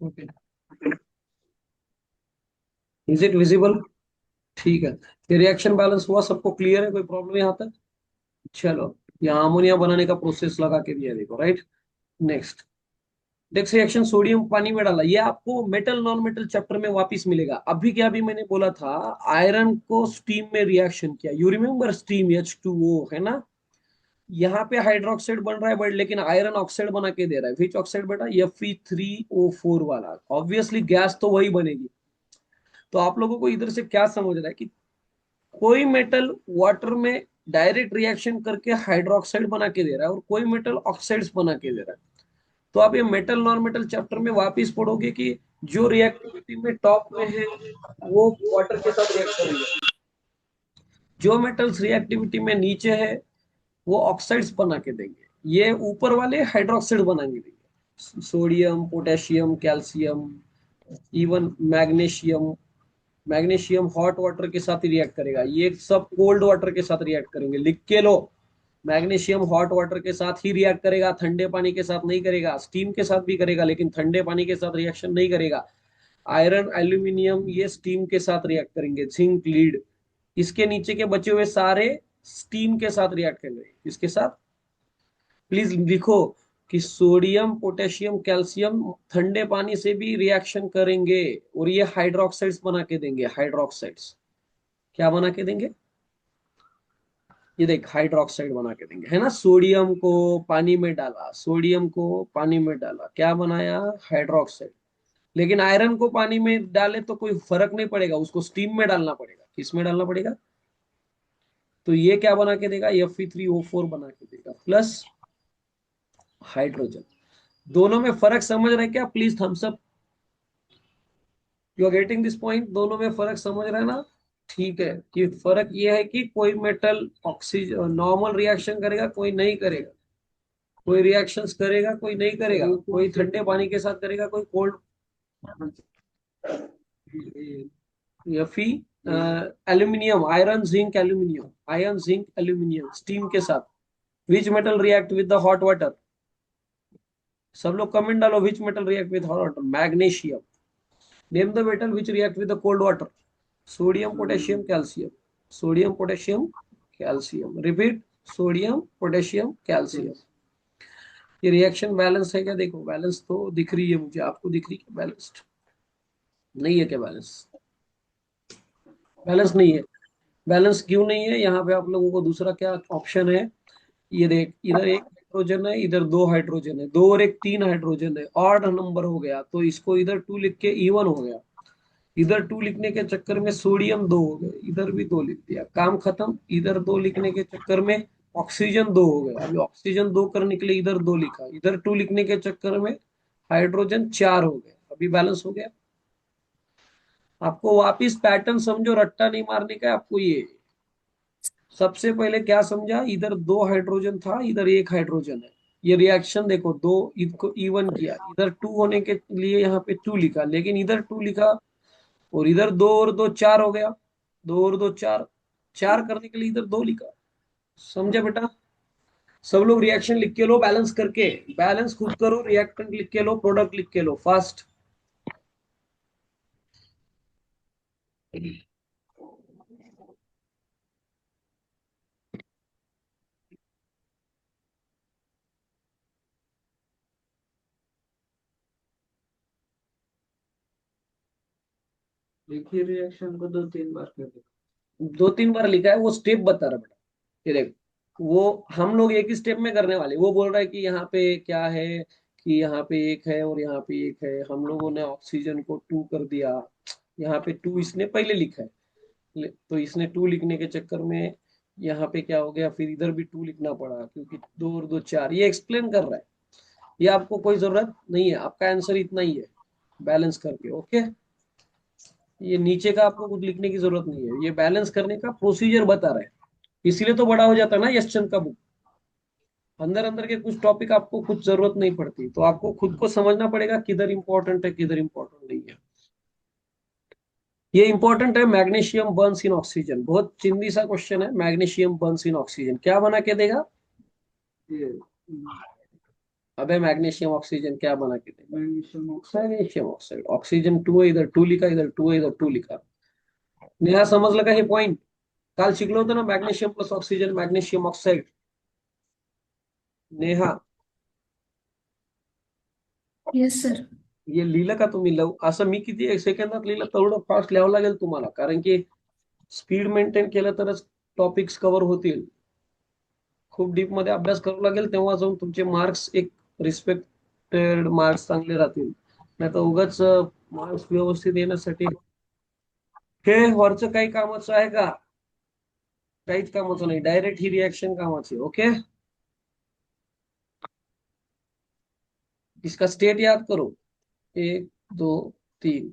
Okay, is it visible? ठीक है, ये रिएक्शन बैलेंस हुआ, सबको क्लियर है? कोई प्रॉब्लम यहाँ तक? चलो, यहाँ अमोनिया बनाने का प्रोसेस लगा के दिया, देखो, right. Next, next reaction sodium पानी में डाला, ये आपको मेटल नॉन मेटल चैप्टर में वापस मिलेगा। अभी क्या, अभी मैंने बोला था, आयरन को स्टीम में रिएक्शन किया, यू रिमेम्बर स्टीम, H2O है ना। यहाँ पे हाइड्रोक्साइड बन रहा है बट लेकिन आयरन ऑक्साइड बना के दे रहा है। विच ऑक्साइड बेटा? Fe3O4 वाला। ऑब्वियसली गैस तो वही बनेगी। तो आप लोगों को इधर से क्या समझ रहा है कि कोई मेटल वाटर में डायरेक्ट रिएक्शन करके हाइड्रोक्साइड बना के दे रहा है और कोई मेटल ऑक्साइड्स बना के दे रहा है। तो आप ये मेटल नॉन मेटल चैप्टर में वापिस पढ़ोगे कि जो रिएक्टिविटी में टॉप में है वो वाटर के साथ रिएक्ट करेंगे, जो मेटल्स रिएक्टिविटी में नीचे है वो ऑक्साइड्स बना के देंगे, ये ऊपर वाले हाइड्रोक्साइड बना के देंगे। Sodium, potassium, calcium, even magnesium. Magnesium hot water के साथ रिएक्ट करेगा, ये सब कोल्ड वाटर के साथ रिएक्ट करेंगे, लिख के लो। मैग्नीशियम हॉट वाटर के साथ ही रिएक्ट करेगा, ठंडे पानी के साथ नहीं करेगा। स्टीम के साथ भी करेगा लेकिन ठंडे पानी के साथ रिएक्शन नहीं करेगा। आयरन, एल्यूमिनियम, ये स्टीम के साथ रिएक्ट करेंगे। जिंक, लीड, इसके नीचे के बचे हुए सारे स्टीम के साथ रिएक्ट करेंगे। किसके साथ? प्लीज लिखो कि सोडियम, पोटेशियम, कैल्शियम ठंडे पानी से भी रिएक्शन करेंगे और ये हाइड्रोक्साइड्स बना के देंगे। हाइड्रोक्साइड्स क्या बना के देंगे? ये देख, हाइड्रोक्साइड बना के देंगे, है ना। सोडियम को पानी में डाला, सोडियम को पानी में डाला, क्या बनाया? हाइड्रोक्साइड। लेकिन आयरन को पानी में डाले तो कोई फर्क नहीं पड़ेगा, उसको स्टीम में डालना पड़ेगा। किस में डालना पड़ेगा? तो ये क्या बना के देगा? Fe3O4 बना के देगा, प्लस हाइड्रोजन। दोनों में फर्क समझ रहे हैं क्या? Please thumbs up. You are getting this point? दोनों में फर्क समझ रहे हैं ना? ठीक है, कि फर्क ये है कि कोई मेटल ऑक्सीजन नॉर्मल रिएक्शन करेगा, कोई नहीं करेगा। कोई रिएक्शंस करेगा, कोई नहीं करेगा। कोई ठंडे पानी के साथ करेगा, कोई कोल्ड। या फिर aluminium, iron, zinc, aluminium, iron, zinc, aluminium steam के साथ। Which metal react with the hot water? सब लोग कमेंट डालो, which metal react with hot water? Magnesium. Name the metal which react with the cold water? Sodium, potassium, calcium. Sodium, potassium, calcium. Repeat, sodium, potassium, calcium. ये reaction balance है क्या? देखो, balance तो दिख रही है मुझे, आपको दिख रही है बैलेंस्ड? नहीं है क्या बैलेंस? बैलेंस नहीं है। बैलेंस क्यों नहीं है? यहाँ पे आप लोगों को दूसरा क्या ऑप्शन है? ये देख, इधर एक हाइड्रोजन है, इधर दो हाइड्रोजन है, दो और एक तीन हाइड्रोजन है, ऑड नंबर हो गया तो इसको इधर टू लिख के इवन हो गया। इधर टू लिखने के चक्कर में सोडियम दो हो गए, इधर भी दो लिख दिया, काम खत्म। इधर दो लिखने के चक्कर में ऑक्सीजन दो हो गए, अभी ऑक्सीजन दो करने के लिए इधर दो लिखा, इधर टू लिखने के चक्कर में हाइड्रोजन चार हो गए, अभी बैलेंस हो गया। आपको वापिस पैटर्न समझो, रट्टा नहीं मारने का है आपको। ये सबसे पहले क्या समझा, इधर दो हाइड्रोजन था, इधर एक हाइड्रोजन है। ये रिएक्शन देखो, दो इसको इवन किया, इधर टू होने के लिए यहाँ पे टू लिखा, लेकिन इधर टू लिखा और इधर दो और दो चार हो गया। दो और दो चार, चार करने के लिए इधर दो लिखा। समझे बेटा? सब लोग रिएक्शन लिख के लो बैलेंस करके। बैलेंस खुद करो, रिएक्टेंट लिख के लो, प्रोडक्ट लिख के लो, फास्ट। देखिए, रिएक्शन को दो तीन बार कर दो, दो तीन बार लिखा है, वो स्टेप बता रहा बेटा। ये देख, वो हम लोग एक ही स्टेप में करने वाले, वो बोल रहा है कि यहाँ पे क्या है, कि यहाँ पे एक है और यहाँ पे एक है, हम लोगों ने ऑक्सीजन को टू कर दिया। यहाँ पे टू इसने पहले लिखा है, तो इसने टू लिखने के चक्कर में यहाँ पे क्या हो गया, फिर इधर भी टू लिखना पड़ा क्योंकि दो और दो चार, ये एक्सप्लेन कर रहा है। ये आपको कोई जरूरत नहीं है, आपका आंसर इतना ही है, बैलेंस करके। ओके, ये नीचे का आपको कुछ लिखने की जरूरत नहीं है, ये बैलेंस करने का प्रोसीजर बता रहा है। इसीलिए तो बड़ा हो जाता है ना यशचंद का बुक। अंदर अंदर के कुछ टॉपिक आपको कुछ जरूरत नहीं पड़ती, तो आपको खुद को समझना पड़ेगा किधर इंपॉर्टेंट है, किधर इंपॉर्टेंट नहीं है। ये इंपॉर्टेंट है, मैग्नीशियम बर्न्स इन ऑक्सीजन, बहुत चिंदी सा क्वेश्चन है। मैग्नीशियम बर्न्स इन ऑक्सीजन क्या बना के देगा? ये अबे मैग्नीशियम ऑक्सीजन क्या बना के दे? Magnesium oxide. Magnesium oxide, oxygen two है, इधर टू लिखा, इधर टू है, इधर टू लिखा। नेहा समजलं का हे पॉइंट? काल शिकलो होतं ना, magnesium plus oxygen magnesium oxide. Neha, yes sir. हे लिहिलं का तुम्ही? असं मी किती एक सेकंदात लिहिलं तेवढं फास्ट लिहावं लागेल तुम्हाला, कारण की स्पीड मेंटेन केलं तरच टॉपिक्स कव्हर होतील. खूप डीप मध्ये अभ्यास करावा लागेल, तेव्हा जाऊन तुमचे मार्क्स एक रिस्पेक्टेड मार्क्स चांगले राहतील. नाही तर उगाच मार्क्स व्यवस्थित येण्यासाठी हे वरचं काही कामाचं आहे का? काहीच कामाचं नाही, डायरेक्ट ही रिएक्शन कामाची. ओके, इसका स्टेट याद करो. एक, दो, तीन.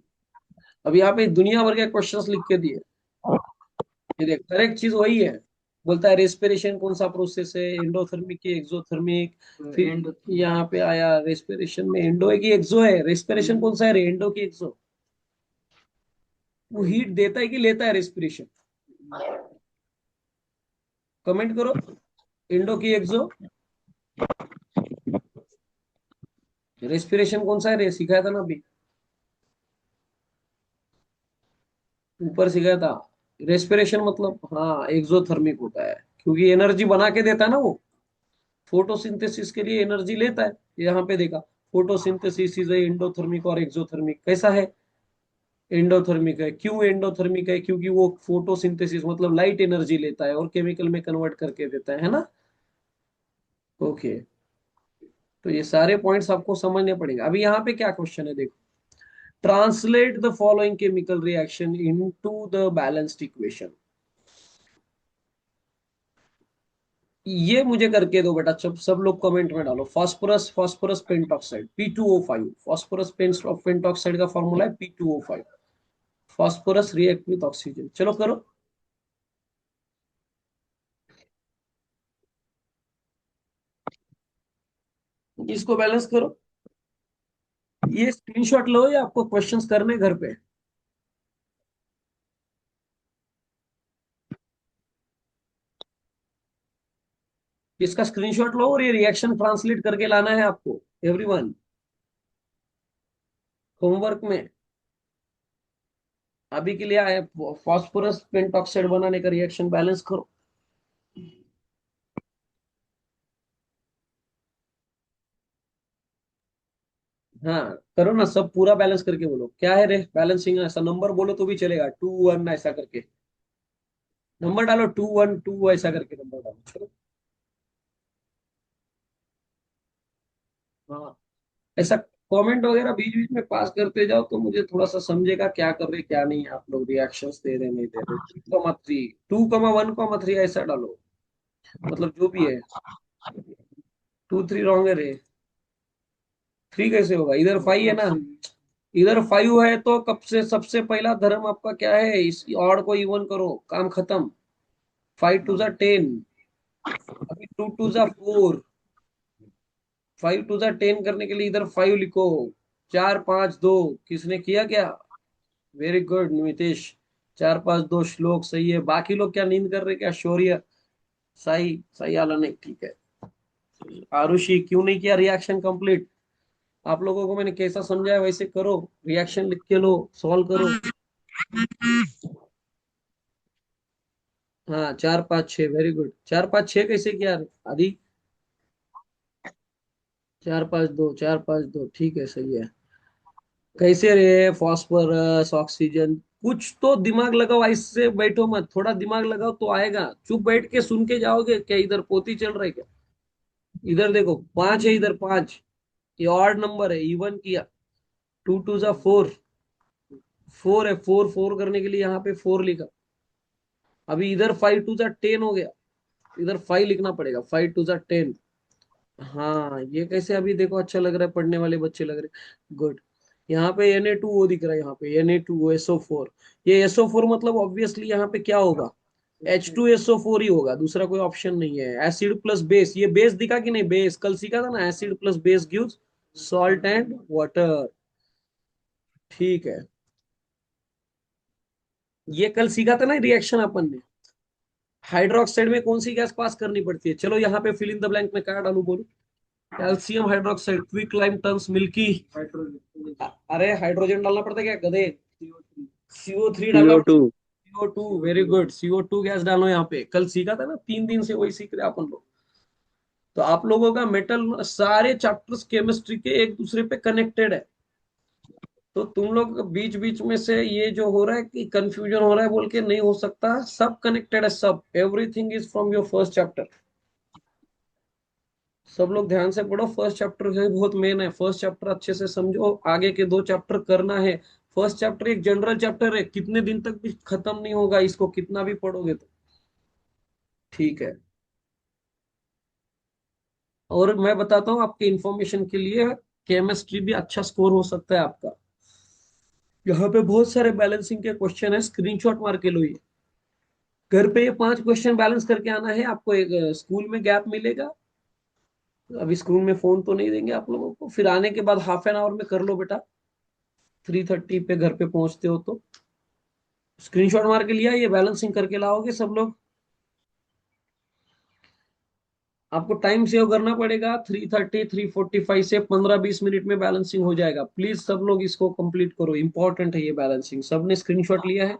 अब यहाँ पे दुनिया भर के क्वेश्चंस लिख के दिए. ये देख, करेक्ट चीज वही है. बोलता है रेस्पिरेशन कौन सा प्रोसेस है, एंडोथर्मिक की एक्सोथर्मिक. फिर एंड। यहाँ पे आया रेस्पिरेशन में एंडो है कि एक्सो है, रेस्पिरेशन कौन सा है रे, एंडो की एक्सो? वो हीट देता है कि लेता है रेस्पिरेशन? कमेंट करो, एंडो की एक्सो. रेस्पिरेशन कौन सा है रे, सिखाया था ना अभी, ऊपर सिखाया था. रेस्पिरेशन मतलब हाँ एक्सोथर्मिक होता है, क्योंकि एनर्जी बना के देता है ना वो. फोटोसिंथेसिस के लिए एनर्जी लेता है. यहाँ पे देखा, फोटोसिंथेसिस इज एंडोथर्मिक और एक्सोथर्मिक. कैसा है? एंडोथर्मिक है. क्यों एंडोथर्मिक है? क्योंकि वो फोटोसिंथेसिस मतलब लाइट एनर्जी लेता है और केमिकल में कन्वर्ट करके देता है ना. ओके, तो ये सारे पॉइंट्स आपको समझने पड़ेंगे. अभी यहाँ पे क्या क्वेश्चन है देखो. Translate the following chemical reaction into the balanced equation. ये मुझे करके दो बेटा, सब लोग कमेंट में डालो. Phosphorus, phosphorus pentoxide P2O5. Phosphorus pentoxide का फॉर्मूला है P2O5. Phosphorus react with oxygen. चलो करो, इसको बैलेंस करो. ये स्क्रीनशॉट लो या आपको क्वेश्चंस करने घर पे? इसका स्क्रीनशॉट लो और ये रिएक्शन ट्रांसलेट करके लाना है आपको, एवरीवन. होमवर्क में अभी के लिए आए, फास्फोरस पेंटॉक्साइड बनाने का रिएक्शन बैलेंस करो. हाँ करो ना, सब पूरा बैलेंस करके बोलो. क्या है रे बैलेंसिंग? ऐसा नंबर बोलो तो भी चलेगा, 2 1 ऐसा करके नंबर डालो, 2 1 2 ऐसा करके नंबर डालो. चलो, हाँ, ऐसा कमेंट वगैरह बीच बीच में पास करते जाओ तो मुझे थोड़ा सा समझेगा क्या कर रहे क्या नहीं. आप लोग रिएक्शंस दे रहे नहीं दे रहे. 2 3, 2 1 3 ऐसा डालो, मतलब जो भी है. 2 3 रॉन्ग है रे. 3 कैसे होगा? इधर 5 है ना, इधर 5 है तो कब से सबसे पहला धर्म आपका क्या है? इस ऑड को इवन करो, काम खत्म. 5 2 10. अभी 2 2 4. 5 2 10 करने के लिए इधर 5 लिखो. 4 5 2. किसने किया क्या? Very good Nimitesh. 4 5 2 श्लोक सही है. बाकी लोग क्या नींद कर रहे, क्या शौर्य? सही सही आला नहीं, ठीक है. आरुषि क्यों नहीं किया रिएक्शन कंप्लीट? आप लोगों को मैंने कैसा समझाया वैसे करो. रिएक्शन लिख के लो, सॉल्व करो. हाँ 4 5 6, वेरी गुड. 4 5 6 कैसे किया रे? आदि 4 5 2, 4 5 2, ठीक है सही है. कैसे रे? Phosphorus oxygen. कुछ तो दिमाग लगाओ, ऐसे बैठो मत, थोड़ा दिमाग लगाओ तो आएगा. चुप बैठ के सुन के जाओगे क्या? इधर पोती चल रहा है क्या? इधर देखो 5 है, इधर 5. ये ऑड नंबर है, इवन किया. 2 2 4. 4 है, 4 4 करने के लिए यहाँ पे 4 लिखा. अभी इधर 5 2 10 हो गया. इधर 5 लिखना पड़ेगा, 5 2 10. हाँ ये कैसे? अभी देखो अच्छा लग रहा है, पढ़ने वाले बच्चे लग रहे. गुड. यहाँ पे Na2O दिख रहा है, यहाँ पे Na2SO4. ये SO4 मतलब ऑब्वियसली यहाँ पे क्या होगा? H2SO4 ही होगा, दूसरा कोई ऑप्शन नहीं है. एसिड प्लस बेस, ये बेस दिखा कि नहीं? बेस कल सीखा था ना, acid plus base gives salt and water. ठीक है, ये कल सीखा था ना रिएक्शन अपन ने. हाइड्रोक्साइड में कौन सी गैस पास करनी पड़ती है? चलो यहाँ पे फिल इन द ब्लैंक में क्या डालू बोलो. Calcium hydroxide, quick lime turns milky. अरे हाइड्रोजन डालना पड़ता है क्या गधे? CO3 डालना पड़ता CO2। है। CO2, very good, CO2 gas डालो यहाँ पे। कल सीखा था ना, 3 दिन से वही सीख रहे हैं अपन लोग। तो आप लोगों का मेटल सारे चैप्टर्स केमिस्ट्री के एक दूसरे पे कनेक्टेड है। तो तुम लोग बीच बीच में से ये जो हो रहा है कि कंफ्यूजन हो रहा है बोल के नहीं हो सकता, सब कनेक्टेड है, सब, everything is from your first chapter. सब लोग ध्यान से पढ़ो, फर्स्ट चैप्टर है बहुत मेन है, फर्स्ट चैप्टर अच्छे से समझो, आगे के 2 चैप्टर करना है। फर्स्ट चैप्टर एक जनरल चैप्टर है, कितने दिन तक भी खत्म नहीं होगा, इसको कितना भी पढ़ोगे तो। ठीक है। और मैं बताता हूँ आपके इंफॉर्मेशन के लिए, केमिस्ट्री भी अच्छा स्कोर हो सकता है आपका। यहाँ पे बहुत सारे बैलेंसिंग के क्वेश्चन है, स्क्रीनशॉट मार के लो ये। घर पे ये 5 क्वेश्चन बैलेंस करके आना है आपको। एक स्कूल में गैप मिलेगा, अभी स्कूल में फोन तो नहीं देंगे आप लोगों को, फिर आने के बाद ½ एन आवर में कर लो बेटा। 3:30 पे घर पे पहुंचते हो तो स्क्रीनशॉट मार के लिया, ये बैलेंसिंग करके लाओगे सब लोग। आपको टाइम सेव करना पड़ेगा, 3:30 3:45 से 15-20 मिनट में बैलेंसिंग हो जाएगा। प्लीज सब लोग इसको कंप्लीट करो, इंपॉर्टेंट है ये बैलेंसिंग। सबने स्क्रीनशॉट लिया है?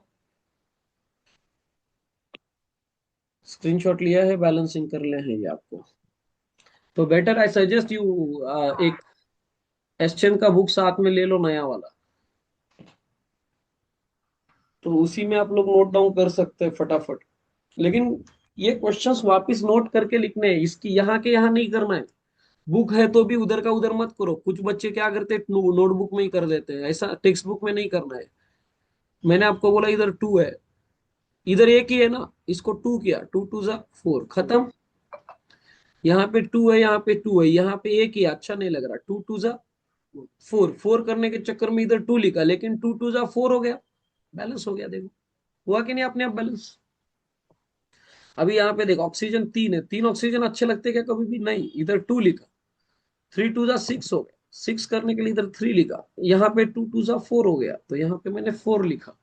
स्क्रीनशॉट लिया है, बैलेंसिंग कर ले हैं ये आपको। तो बेटर आई सजेस्ट यू, एक एसचेन का बुक साथ में ले लो, नया वाला। तो उसी में आप लोग नोट डाउन कर सकते हैं फटाफट। लेकिन ये क्वेश्चंस वापस नोट करके लिखने हैं, इसकी यहाँ के यहाँ नहीं करना है। बुक है तो भी उधर का उधर मत करो। कुछ बच्चे क्या करते हैं, नोटबुक में ही कर देते हैं, ऐसा टेक्स्ट बुक में नहीं करना है। मैंने आपको बोला इधर 2 है, इधर एक ही है ना, इसको 2 किया, 2 2 4 खत्म। यहाँ पे 2 है, यहाँ पे 2 है, यहाँ पे एक ही है, अच्छा नहीं लग रहा। 2 2 4, 4 करने के चक्कर में इधर 2 लिखा, लेकिन 2 2 4 हो गया, बैलेंस हो गया। देखो हुआ कि नहीं अपने आप बैलेंस। अभी यहाँ पे देखो, ऑक्सीजन 3 है, 3 ऑक्सीजन अच्छे लगते क्या कभी भी नहीं, इधर 2 लिखा। 3 2 6 हो गया, 6 करने के लिए इधर 3 लिखा। यहाँ पे 2 2 4 हो गया, तो यहाँ पे मैंने 4 लिखा।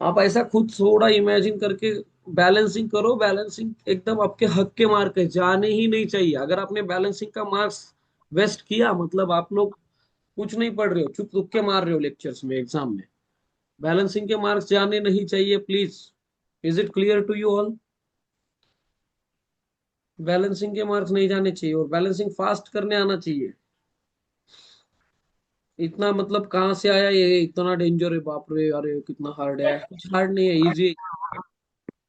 आप ऐसा खुद थोड़ा इमेजिन करके बैलेंसिंग करो। बैलेंसिंग एकदम आपके हक के मार्क है, जाने ही नहीं चाहिए। अगर आपने बैलेंसिंग का मार्क्स वेस्ट किया, मतलब आप लोग कुछ नहीं पढ़ रहे हो, चुप तुक्के मार रहे हो लेक्चर्स में, एग्जाम में। बैलेंसिंग के मार्क्स जाने नहीं चाहिए please. Is it clear to you all? Balancing के मार्क्स नहीं जाने चाहिए, और बैलेंसिंग फास्ट करने आना चाहिए। इतना मतलब कहाँ से आया ये, इतना डेंजर है, बाप रे, अरे कितना हार्ड है, कुछ हार्ड नहीं है, इजी।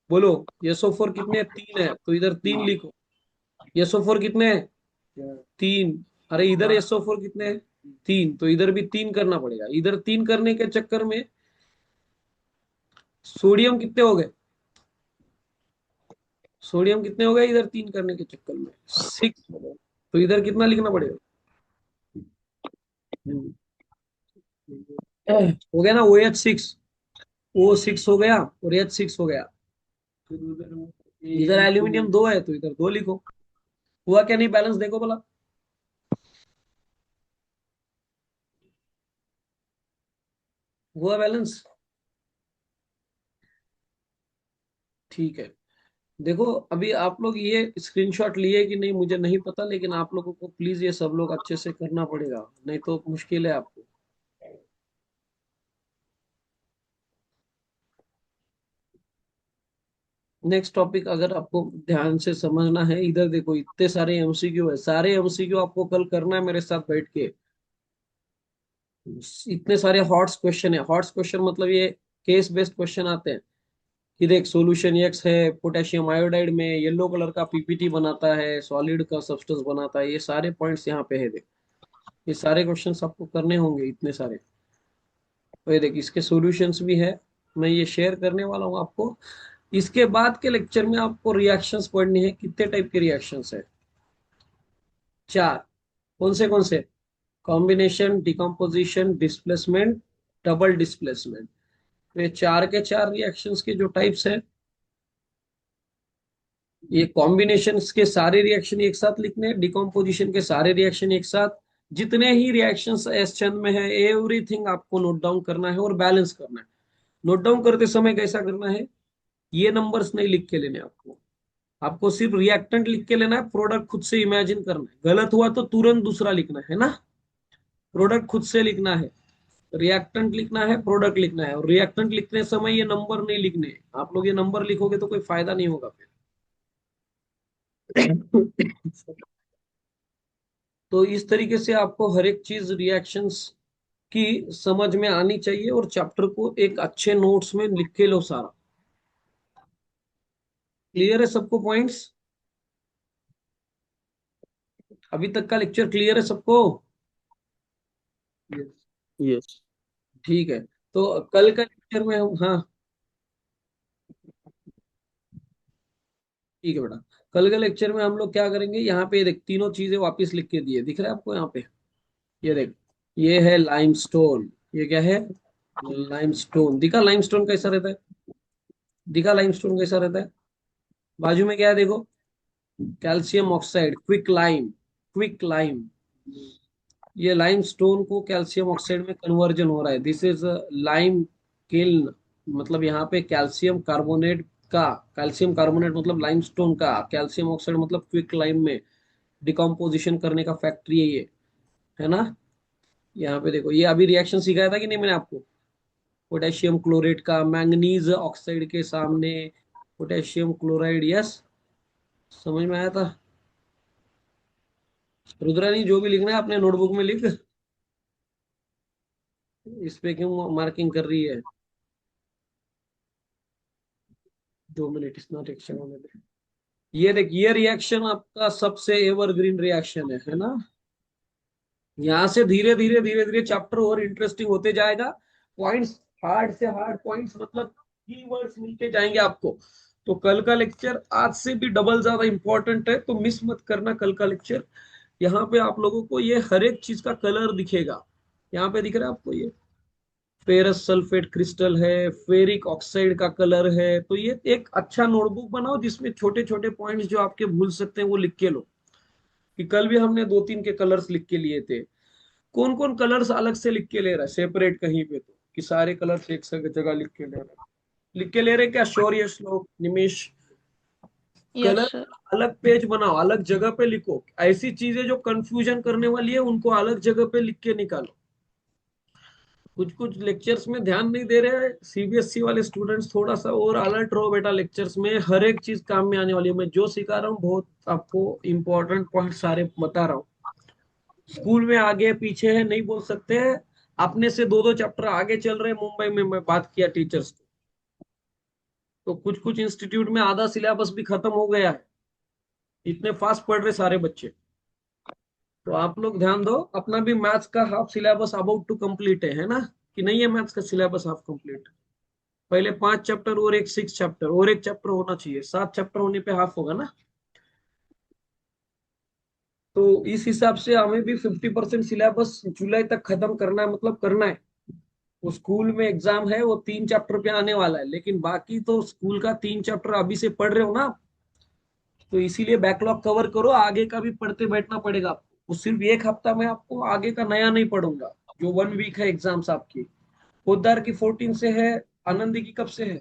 बोलो, SO4 कितने, 3 है तो इधर 3 लिखो। SO4 कितने हैं? 3। अरे इधर SO4 कितने हैं? 3, तो इधर भी 3 करना पड़ेगा। इधर 3 करने के चक्कर में सोडियम कितने हो गए? सोडियम कितने हो गए इधर 3 करने के चक्कर में? 6। तो इधर कितना लिखना पड़ेगा? हो गया ना, OH6। O6 हो गया और H6 हो गया। इधर एल्यूमिनियम 2 है तो इधर 2 लिखो। हुआ क्या नहीं बैलेंस, देखो भला। हुआ बैलेंस? ठीक है। देखो अभी आप लोग ये स्क्रीनशॉट लिए कि नहीं मुझे नहीं पता, लेकिन आप लोगों को प्लीज ये सब लोग अच्छे से करना पड़ेगा, नहीं तो मुश्किल है आपको। नेक्स्ट टॉपिक अगर आपको ध्यान से समझना है, इधर देखो, इतने सारे MCQ है, सारे MCQ आपको कल करना है मेरे साथ बैठ के। इतने सारे हॉट्स क्वेश्चन है, हॉट्स क्वेश्चन मतलब ये केस बेस्ड क्वेश्चन आते हैं कि देख, सॉल्यूशन X है, पोटेशियम आयोडाइड में येलो कलर का PPT बनाता है, सॉलिड का सब्सटेंस बनाता है, ये सारे पॉइंट्स यहाँ पे है देख। ये सारे क्वेश्चंस आपको करने होंगे, इतने सारे। तो ये देख, इसके सॉल्यूशंस भी है, मैं ये शेयर करने वाला हूँ आपको। इसके बाद के लेक्चर में आपको रिएक्शंस पढ़नी है। कितने टाइप के रिएक्शंस है? 4। कौन से? Combination, decomposition, displacement, double displacement. तो ये 4 के 4 रिएक्शंस के जो टाइप्स है, ये कॉम्बिनेशन के सारे रिएक्शन एक साथ लिखने हैं, डिकम्पोजिशन के सारे रिएक्शन एक साथ, जितने ही रिएक्शंस एस चंद में है एवरीथिंग आपको नोट डाउन करना है और बैलेंस करना है। नोट डाउन करते समय कैसा करना है, ये नंबर्स नहीं लिख के लेने आपको। आपको सिर्फ रिएक्टेंट लिख के लेना है, प्रोडक्ट खुद से इमेजिन करना है। गलत हुआ तो तुरंत दूसरा लिखना है ना। प्रोडक्ट खुद से लिखना है, रिएक्टेंट लिखना है, प्रोडक्ट लिखना है। और रिएक्टेंट लिखते समय ये नंबर नहीं लिखने हैं। आप लोग ये नंबर लिखोगे तो कोई फायदा नहीं होगा फिर। तो इस तरीके से आपको हर एक चीज रिएक्शंस की समझ में आनी चाहिए, और चैप्टर को एक अच्छे नोट्स में लिख के लो सारा। क्लियर है सबको पॉइंट्स? अभी तक का लेक्चर क्लियर है सबको? यस। ठीक है। तो कल का लेक्चर में हम, हाँ ठीक है बेटा, कल के लेक्चर में हम लोग क्या करेंगे, यहाँ पे देख तीनों चीजें वापस लिख के दिए, दिख रहा है आपको यहाँ पे? ये देख, ये है लाइमस्टोन। ये क्या है? लाइमस्टोन। दिखा लाइमस्टोन कैसा रहता है? दिखा लाइमस्टोन कैसा रहता है? बाजू में क्या है देखो, calcium oxide, quick lime. Quick lime, ये लाइम स्टोन को कैल्शियम ऑक्साइड में कन्वर्जन हो रहा है। This is lime kiln. मतलब यहाँ पे कैल्शियम कार्बोनेट का, कैल्शियम कार्बोनेट मतलब लाइम स्टोन का, कैल्शियम ऑक्साइड मतलब क्विक लाइम में डिकम्पोजिशन करने का फैक्ट्री है ये, है ना। यहाँ पे देखो, ये अभी रिएक्शन सिखाया था कि नहीं मैंने आपको? पोटेशियम क्लोरेट का मैंगनीज ऑक्साइड के सामने पोटेशियम क्लोराइड, यस। समझ में आया था? रुद्रानी जो भी लिखना है अपने नोटबुक में लिख। इस पे क्यों मार्किंग कर रही है? 2 मिनट, इतना टेक्सचर होने दे। ये देख, ये रिएक्शन आपका सबसे एवरग्रीन रिएक्शन है ना। यहाँ से धीरे धीरे धीरे धीरे चैप्टर और इंटरेस्टिंग होते जाएगा। पॉइंट्स, हार्ड से हार्ड पॉइंट्स, मतलब कीवर्ड्स मिलते जाएंगे आपको। तो कल का लेक्चर आज से भी डबल ज्यादा इंपॉर्टेंट है, तो मिस मत करना कल का लेक्चर। यहाँ पे आप लोगों को ये हर एक चीज का कलर दिखेगा। यहाँ पे दिख रहा है आपको, ये फेरस सल्फेट क्रिस्टल है, फेरिक ऑक्साइड का कलर है। तो ये एक अच्छा नोटबुक बनाओ जिसमें छोटे छोटे पॉइंट्स जो आपके भूल सकते हैं वो लिख के लो। कि कल भी हमने 2-3 के कलर्स लिख के लिए थे। कौन कौन कलर्स अलग से लिख के ले रहा है सेपरेट कहीं पे, तो कि सारे कलर्स एक जगह लिख के ले रहा है? लिख के ले रहे क्या Shaurya, Shlok, Nimesh? Yes colour sir. अलग पेज बनाओ, अलग जगह पे लिखो। ऐसी चीजें जो कंफ्यूजन करने वाली है उनको अलग जगह पे लिख के निकालो। कुछ कुछ लेक्चर्स में ध्यान नहीं दे रहे हैं सीबीएसई वाले स्टूडेंट्स, थोड़ा सा और अलर्ट रहो बेटा। लेक्चर्स में हर एक चीज काम में आने वाली है। मैं जो सिखा रहा हूँ बहुत आपको इंपॉर्टेंट पॉइंट सारे बता रहा हूँ। स्कूल में आगे पीछे है नहीं बोल सकते हैं। अपने से 2-2 चैप्टर आगे चल रहे हैं। मुंबई में मैं बात किया टीचर्स, तो कुछ कुछ इंस्टीट्यूट में आधा सिलेबस भी खत्म हो गया है। इतने फास्ट पढ़ रहे सारे बच्चे। तो आप लोग ध्यान दो, अपना भी मैथ्स का half syllabus about to complete है ना? कि नहीं है मैथ्स का सिलेबस हाफ कंप्लीट? पहले 5 चैप्टर और एक 6 चैप्टर और एक चैप्टर होना चाहिए, 7 चैप्टर होने पे हाफ होगा ना। तो इस हिसाब से हमें भी 50% सिलेबस जुलाई तक खत्म करना है, मतलब करना है। वो स्कूल में एग्जाम है, वो 3 चैप्टर पे आने वाला है, लेकिन बाकी तो स्कूल का 3 चैप्टर अभी से पढ़ रहे हो ना। तो इसीलिए बैकलॉग कवर करो, आगे का भी पढ़ते बैठना पड़ेगा आपको। वो सिर्फ एक हफ्ता में आपको आगे का नया नहीं पढ़ूंगा। जो 1 वीक है एग्जाम्स आपकी, पोद्दार की 14 से है, आनंदी की कब से है?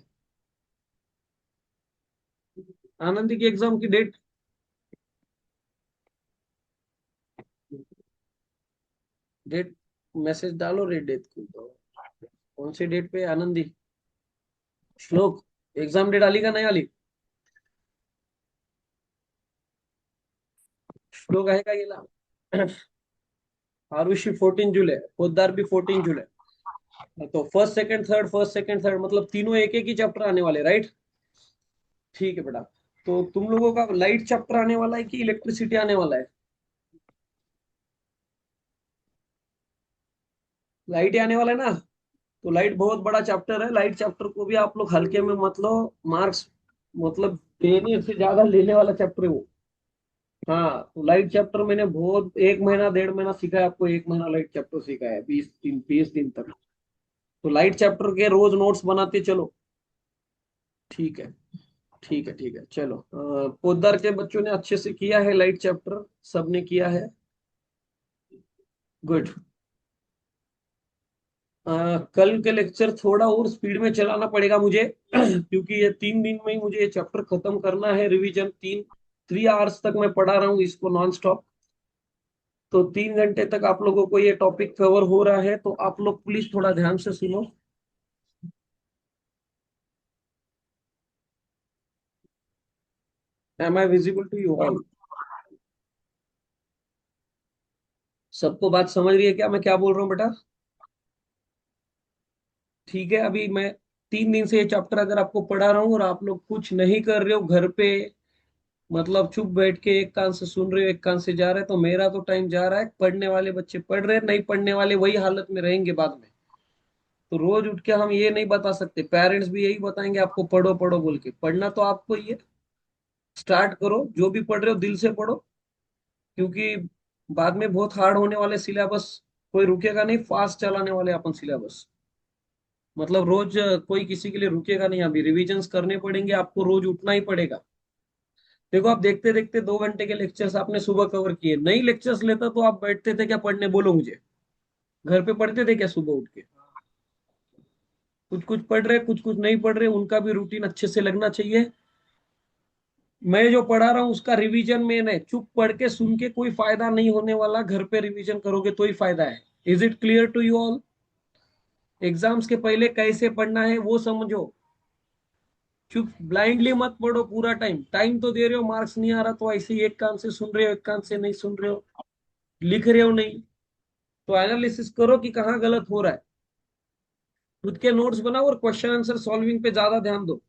आनंदी की एग्जाम की डेट, डेट मैसेज डालो, रेड डेट को। कौन सी डेट पे है आनंदी? श्लोक, एग्जाम डेट आली का नहीं आली? श्लोक आहे का गेला? आरुषी 14 जुलाई, पोद्दार भी 14 जुलाई। तो फर्स्ट सेकंड थर्ड मतलब तीनों एक एक ही चैप्टर आने वाले, राइट? ठीक है बेटा। तो तुम लोगों का लाइट चैप्टर आने वाला है कि इलेक्ट्रिसिटी आने वाला है? लाइट ही आने वाला है ना। तो लाइट बहुत बड़ा चैप्टर है, लाइट चैप्टर को भी आप लोग हल्के में मत लो। मार्क्स मतलब देने से ज्यादा लेने वाला चैप्टर है वो। हाँ, तो लाइट चैप्टर मैंने बहुत 1 महीना 1.5 महीना सीखा है आपको। 1 महीना लाइट चैप्टर सीखा है, 20 दिन 20 दिन तक। तो लाइट चैप्टर के रोज नोट्स बनाते चलो। ठीक है, ठीक है, ठीक है, चलो। पोद्दार के बच्चों ने अच्छे से किया है लाइट चैप्टर, सबने किया है। गुड। कल के लेक्चर थोड़ा और स्पीड में चलाना पड़ेगा मुझे क्योंकि ये 3 दिन में ही मुझे ये चैप्टर खत्म करना है। रिवीजन 3 आवर्स तक मैं पढ़ा रहा हूँ इसको नॉन स्टॉप। तो 3 घंटे तक आप लोगों को ये टॉपिक कवर हो रहा है, तो आप लोग प्लीज थोड़ा ध्यान से सुनो। Am I visible to you all? सबको बात समझ रही है क्या मैं क्या बोल रहा हूँ बेटा? ठीक है, अभी मैं 3 दिन से ये चैप्टर अगर आपको पढ़ा रहा हूँ और आप लोग कुछ नहीं कर रहे हो घर पे, मतलब चुप बैठ के एक कान से सुन रहे हो एक कान से जा रहे हैं, तो मेरा तो टाइम जा रहा है। पढ़ने वाले बच्चे पढ़ रहे हैं, नहीं पढ़ने वाले वही हालत में रहेंगे बाद में। तो रोज उठ के हम ये नहीं बता सकते, पेरेंट्स भी यही बताएंगे आपको पढ़ो पढ़ो बोल के। पढ़ना तो आपको ही है। स्टार्ट करो, जो भी पढ़ रहे हो दिल से पढ़ो, क्योंकि बाद में बहुत हार्ड होने वाले सिलेबस। कोई रुकेगा नहीं, फास्ट चलाने वाले अपन सिलेबस। मतलब रोज कोई किसी के लिए रुकेगा नहीं। अभी रिविजन्स करने पड़ेंगे, आपको रोज उठना ही पड़ेगा। देखो, आप देखते देखते 2 घंटे के लेक्चर्स आपने सुबह कवर किए। नई लेक्चर्स लेता तो आप बैठते थे क्या पढ़ने, बोलो मुझे? घर पे पढ़ते थे क्या सुबह उठ के? कुछ कुछ पढ़ रहे, कुछ कुछ नहीं पढ़ रहे, उनका भी रूटीन अच्छे से लगना चाहिए। मैं जो पढ़ा रहा हूँ उसका रिवीजन मेन है। चुप पढ़ के सुन के कोई फायदा नहीं होने वाला, घर पे रिवीजन करोगे तो ही फायदा है। Is it clear to you all? Exams के पहले कैसे पढ़ना है वो समझो। चुप ब्लाइंडली मत पढ़ो पूरा टाइम। टाइम तो दे रहे हो, मार्क्स नहीं आ रहा तो ऐसे ही एक कान से सुन रहे हो एक कान से नहीं सुन रहे हो, लिख रहे हो नहीं। तो एनालिसिस करो कि कहाँ गलत हो रहा है। खुद के नोट्स बनाओ और क्वेश्चन आंसर सॉल्विंग पे ज्यादा ध्यान दो।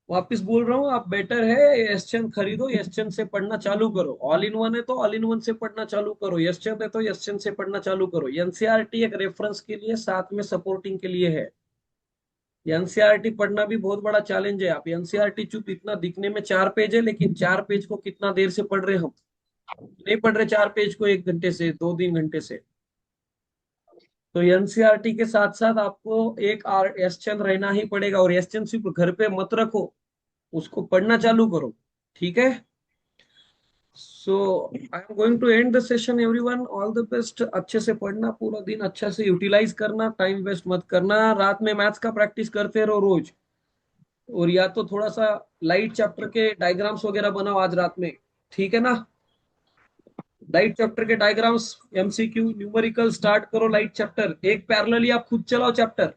वापिस बोल रहा हूँ, आप बेटर है यशचंद खरीदो, यशचंद से पढ़ना चालू करो। ऑल इन वन है तो ऑल इन वन से पढ़ना चालू करो, यशचंद है तो यशचंद से पढ़ना चालू करो। एनसीईआरटी एक रेफरेंस के लिए, साथ में सपोर्टिंग के लिए है। एनसीईआरटी पढ़ना भी बहुत बड़ा चैलेंज है। आप एनसीईआरटी चुप इतना दिखने में 4 पेज है, लेकिन 4 पेज को कितना देर से पढ़ रहे हम? नहीं पढ़ रहे 4 पेज को 1 घंटे से, 2-3 घंटे से। तो एनसीईआरटी के साथ साथ आपको एक आर एस चंद रहना ही पड़ेगा। और एस चंद सिर्फ घर पे मत रखो, उसको पढ़ना चालू करो। ठीक है? So I am going to end the session everyone. All the best. अच्छे से पढ़ना, पूरा दिन अच्छा से यूटिलाइज करना, टाइम वेस्ट मत करना। रात में मैथ्स का प्रैक्टिस करते रहो रोज। और या तो थोड़ा सा लाइट चैप्टर के डायग्राम्स वगैरह बनाओ आज रात में। ठीक है ना? लाइट चैप्टर के डायग्राम्स, एमसीक्यू, न्यूमेरिकल स्टार्ट करो। लाइट चैप्टर एक पैरेलली आप खुद चलाओ चैप्टर।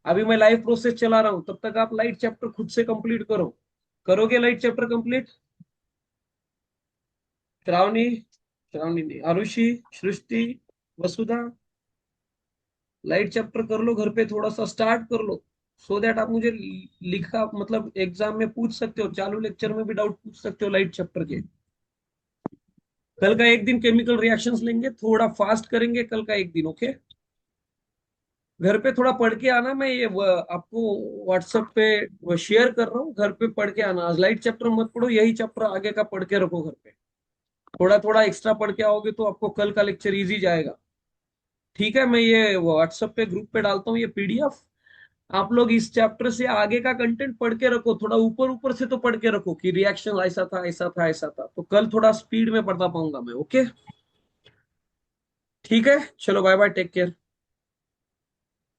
अभी मैं लाइव प्रोसेस चला रहा हूं, तब तक आप लाइट चैप्टर खुद से कंप्लीट करो। करोगे light chapter complete? Shravani, Shravani नहीं, आरुषि, सृष्टि, वसुधा, लाइट चैप्टर कर लो घर पे, थोड़ा सा स्टार्ट कर लो। सो दैट आप मुझे लिखा, मतलब एग्जाम में पूछ सकते हो, चालू लेक्चर में भी डाउट पूछ सकते हो लाइट चैप्टर के। कल का एक दिन केमिकल रिएक्शंस लेंगे, थोड़ा फास्ट करेंगे कल का एक दिन। ओके? घर पे थोड़ा पढ़ के आना। मैं ये आपको व्हाट्सएप पे शेयर कर रहा हूँ, घर पे पढ़ के आना। आज लाइट चैप्टर मत पढ़ो, यही चैप्टर आगे का पढ़ के रखो घर पे। थोड़ा थोड़ा एक्स्ट्रा पढ़ के आओगे तो आपको कल का लेक्चर इजी जाएगा। ठीक है? मैं ये व्हाट्सएप पे ग्रुप पे डालता हूँ ये पीडीएफ। आप लोग इस चैप्टर से आगे का कंटेंट पढ़ के रखो। थोड़ा ऊपर ऊपर से तो पढ़ के रखो कि रिएक्शन ऐसा था ऐसा था ऐसा था, तो कल थोड़ा स्पीड में पढ़ता पाऊंगा मैं। ओके? ठीक है, चलो बाय बाय, टेक केयर।